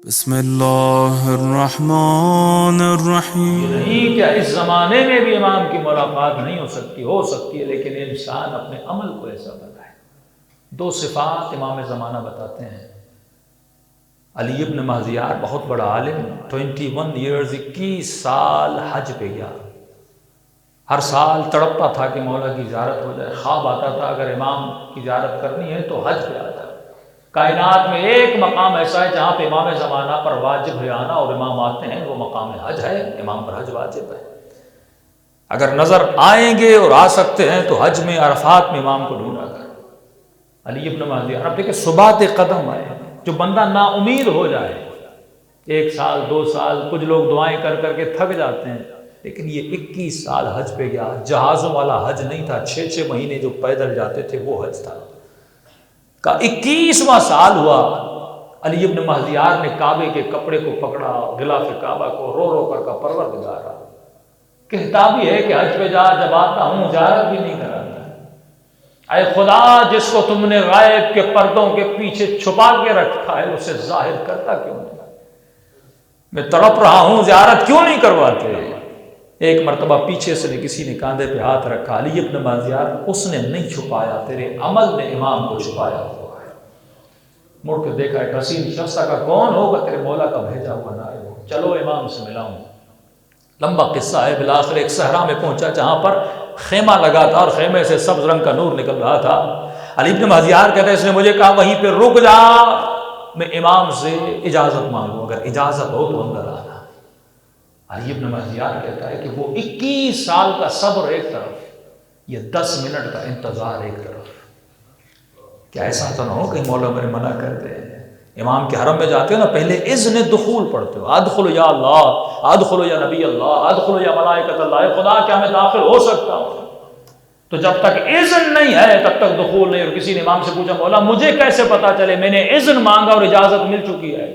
بسم اللہ الرحمن الرحیم۔ یہ نہیں کہ اس زمانے میں بھی امام کی ملاقات نہیں ہو سکتی ہے، لیکن انسان اپنے عمل کو ایسا بتائے۔ دو صفات امام زمانہ بتاتے ہیں۔ علی ابن مہذیار بہت بڑا عالم، 21 ایئرز 21 سال حج پہ گیا۔ ہر سال تڑپتا تھا کہ مولا کی زیارت ہو جائے، خواب آتا تھا اگر امام کی زیارت کرنی ہے تو حج پہ آتا ہے۔ کائنات میں ایک مقام ایسا ہے جہاں پہ امام زمانہ پر واجب ہے آنا، اور امام آتے ہیں، وہ مقام حج ہے، امام پر حج واجب ہے۔ اگر نظر آئیں گے اور آ سکتے ہیں تو حج میں عرفات میں امام کو ڈھونڈا کر۔ علی ابن مہذیار، اب دیکھیں ثبات قدم آئے، جو بندہ نا امید ہو جائے، 1 سال 2 سال، کچھ لوگ دعائیں کر کر کے تھک جاتے ہیں، لیکن یہ 21 سال حج پہ گیا۔ جہازوں والا حج نہیں تھا، 6 مہینے جو پیدل جاتے تھے وہ حج تھا۔ کا 21واں سال ہوا، علی ابن مہذیار نے کعبے کے کپڑے کو پکڑا، غلاف کعبہ کو رو رو کر کا پروردگارا، کہتا بھی ہے کہ حج پہ جب آتا ہوں زیارت بھی نہیں کراتا۔ اے خدا، جس کو تم نے غائب کے پردوں کے پیچھے چھپا کے رکھا ہے، اسے ظاہر کرتا کیوں نہیں؟ میں تڑپ رہا ہوں، زیارت کیوں نہیں کرواتے؟ ایک مرتبہ پیچھے سے کسی نے کاندھے پہ ہاتھ رکھا، علی ابن مہذیار، اس نے نہیں چھپایا، تیرے عمل نے امام کو چھپایا ہوا ہے۔ مڑ کے دیکھا، ایک حسین شخص کا کون ہوگا؟ تیرے مولا کا بھیجا ہوا نائب ہو، چلو امام سے ملاؤں۔ لمبا قصہ ہے، بالآخر ایک صحرا میں پہنچا جہاں پر خیمہ لگا تھا، اور خیمے سے سبز رنگ کا نور نکل رہا تھا۔ علی ابن مہذیار کہتے ہیں اس نے مجھے کہا وہیں پہ رک جا، میں امام سے اجازت مانگوں، اگر اجازت ہو تو اندر آنا۔ علی ابن مہذیار کہتا ہے کہ وہ 21 سال کا صبر ایک طرف، یہ 10 منٹ کا انتظار ایک طرف۔ کیا ایسا تو نہ ہو کہ مولا میرے منع کرتے ہیں؟ امام کے حرم میں جاتے ہو نا، پہلے اذن دخول پڑھتے ہو، ادخلوا یا اللہ، ادخلوا یا نبی اللہ، ادخلوا یا ملائکۃ اللہ، خدا کیا میں داخل ہو سکتا ہوں؟ تو جب تک اذن نہیں ہے تب تک دخول نہیں۔ اور کسی نے امام سے پوچھا، مولا مجھے کیسے پتا چلے؟ میں نے اذن مانگا اور اجازت مل چکی ہے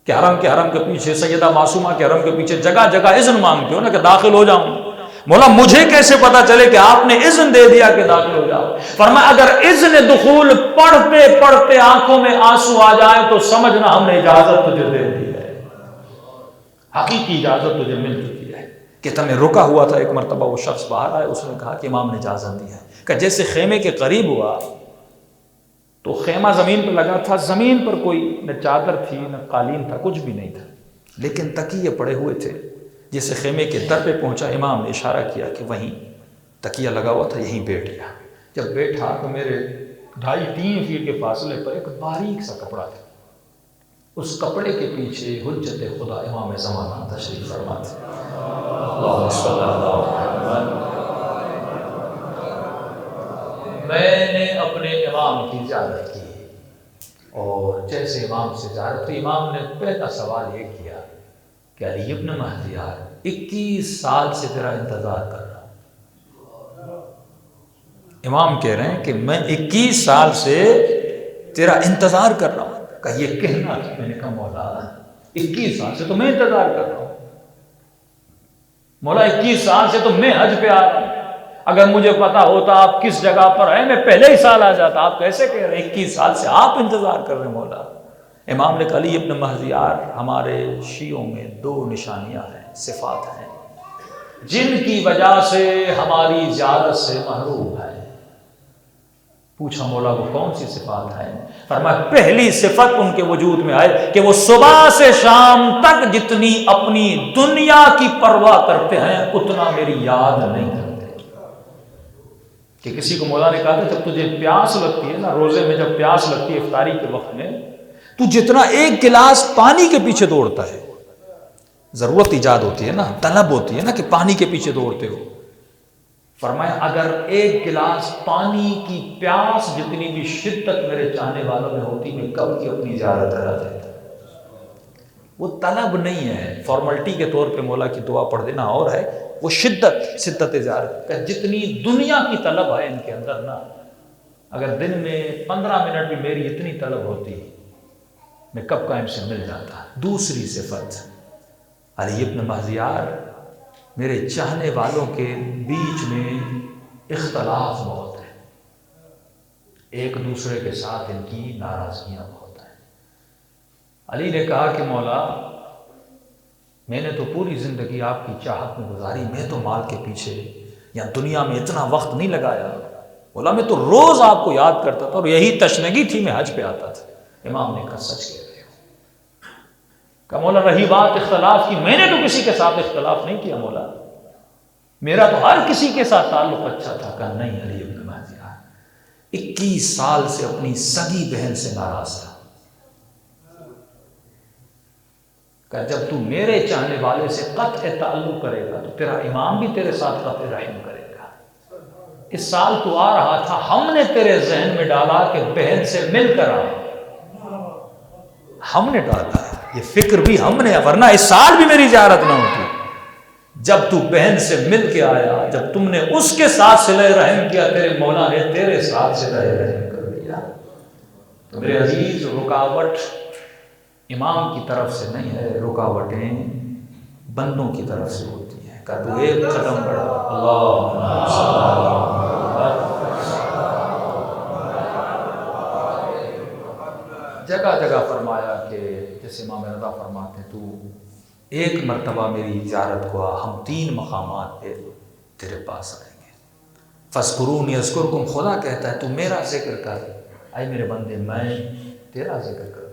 کہ حرم کے پیچھے، سیدہ معصومہ کے حرم کے پیچھے جگہ جگہ اذن مانگتے ہو نا کہ داخل ہو جاؤں۔ مولا مجھے کیسے پتا چلے کہ آپ نے اذن دے دیا کہ داخل ہو جاؤ؟ فرمایا اگر اذن دخول پڑھتے پڑھتے آنکھوں میں آنسو آ جائے تو سمجھنا ہم نے اجازت تجھے دے دی ہے، حقیقی اجازت تجھے مل چکی ہے۔ کہ تمہیں رکا ہوا تھا، ایک مرتبہ وہ شخص باہر آئے، اس نے کہا کہ امام نے اجازت دی ہے۔ کہ جیسے خیمے کے قریب ہوا تو خیمہ زمین پہ لگا تھا، زمین پر کوئی نہ چادر تھی نہ قالین تھا، کچھ بھی نہیں تھا، لیکن تکیے پڑے ہوئے تھے۔ جیسے خیمے کے در پہ پہنچا، امام نے اشارہ کیا کہ وہیں تکیہ لگا ہوا تھا، یہیں بیٹھ گیا۔ جب بیٹھا تو میرے 2.5-3 فیٹ کے فاصلے پر ایک باریک سا کپڑا تھا، اس کپڑے کے پیچھے حجت خدا امام زمانہ تشریف فرما تھے۔ اللہم صلی اللہ علیہ وسلم۔ میں نے اپنے امام کی زیارت کی، اور جیسے امام سے زیارت کی، امام نے پہلا سوال یہ کیا کہ علی ابن مہذیار، 21 سال سے تیرا انتظار کر رہا ہوں۔ امام کہہ رہے ہیں کہ میں 21 سال سے تیرا انتظار کر رہا ہوں۔ کہ یہ کہنا تھا، میں نے کہا مولا 21 سال سے تو میں انتظار کر رہا ہوں، مولا 21 سال سے تو میں حج پہ آ رہا ہوں، اگر مجھے پتا ہوتا آپ کس جگہ پر ہیں میں پہلے ہی سال آ جاتا۔ آپ کیسے کہہ رہے ہیں 21 سال سے آپ انتظار کر رہے ہیں مولا؟ امام نے کہا علی ابن مہذیار، ہمارے شیعوں میں 2 نشانیاں ہیں، صفات ہیں، جن کی وجہ سے ہماری زیارت سے محروم ہے۔ پوچھا مولا وہ کون سی صفات ہیں؟ فرمایا پہلی صفت ان کے وجود میں آئے کہ وہ صبح سے شام تک جتنی اپنی دنیا کی پرواہ کرتے ہیں اتنا میری یاد نہیں کرتے۔ کہ کسی کو مولا نے کہا تھا جب تجھے پیاس لگتی ہے نا، روزے میں جب پیاس لگتی ہے افطاری کے وقت میں، تو جتنا 1 گلاس پانی کے پیچھے دوڑتا ہے، ضرورت ایجاد ہوتی ہے نا، طلب ہوتی ہے نا کہ پانی کے پیچھے دوڑتے ہو، فرمایا اگر 1 گلاس پانی کی پیاس جتنی بھی شدت میرے چاہنے والوں میں ہوتی، میں کب کی اپنی زیارت کرا دیتا۔ وہ طلب نہیں ہے فارملٹی کے طور پہ مولا کی دعا پڑھ دینا، اور ہے وہ شدت زیارت کہ جتنی دنیا کی طلب ہے ان کے اندر نا، اگر دن میں 15 منٹ بھی میری اتنی طلب ہوتی میں کب کا ان سے مل جاتا۔ دوسری صفت، علی ابن مہذیار، میرے چاہنے والوں کے بیچ میں اختلاف بہت ہے، ایک دوسرے کے ساتھ ان کی ناراضگیاں بہت ہیں۔ علی نے کہا کہ مولا میں نے تو پوری زندگی آپ کی چاہت میں گزاری، میں تو مال کے پیچھے یا دنیا میں اتنا وقت نہیں لگایا، مولا میں تو روز آپ کو یاد کرتا تھا اور یہی تشنگی تھی میں حج پہ آتا تھا۔ امام نے کہا سچ کہہ رہے ہو۔ کہا مولا رہی بات اختلاف کی، میں نے تو کسی کے ساتھ اختلاف نہیں کیا مولا، میرا تو ہر کسی کے ساتھ تعلق اچھا تھا۔ کہا نہیں علی ابن مہدی 21 سال سے اپنی سگی بہن سے ناراض تھا، کہ جب تو میرے چاہنے والے سے قطع تعلق کرے گا تو تیرا امام بھی تیرے ساتھ قطع رحم کرے گا۔ اس سال تو آ رہا تھا، ہم نے تیرے ذہن میں ڈالا کہ بہن سے مل کر آ، ہم نے ڈالا یہ فکر بھی ہم نے، ورنہ اس سال بھی میری زیارت نہ ہوتی۔ جب تو بہن سے مل کے آیا، جب تم نے اس کے ساتھ صلہ رحم کیا، تیرے مولا نے تیرے ساتھ صلہ رحم کر دیا۔ تو میرے عزیز، رکاوٹ امام کی طرف سے نہیں ہے، رکاوٹیں بندوں کی طرف سے ہوتی ہیں۔ کہ تو ایک قدم بڑھا، اللہ جگہ جگہ فرمایا کہ جیسے امام رضا فرماتے ہیں تو ایک مرتبہ میری زیارت کو آ، ہم 3 مقامات پہ تیرے پاس آئیں گے۔ فَاذْكُرُونِي أَذْكُرْكُمْ، خدا کہتا ہے تو میرا ذکر کر، اے میرے بندے میں تیرا ذکر کر۔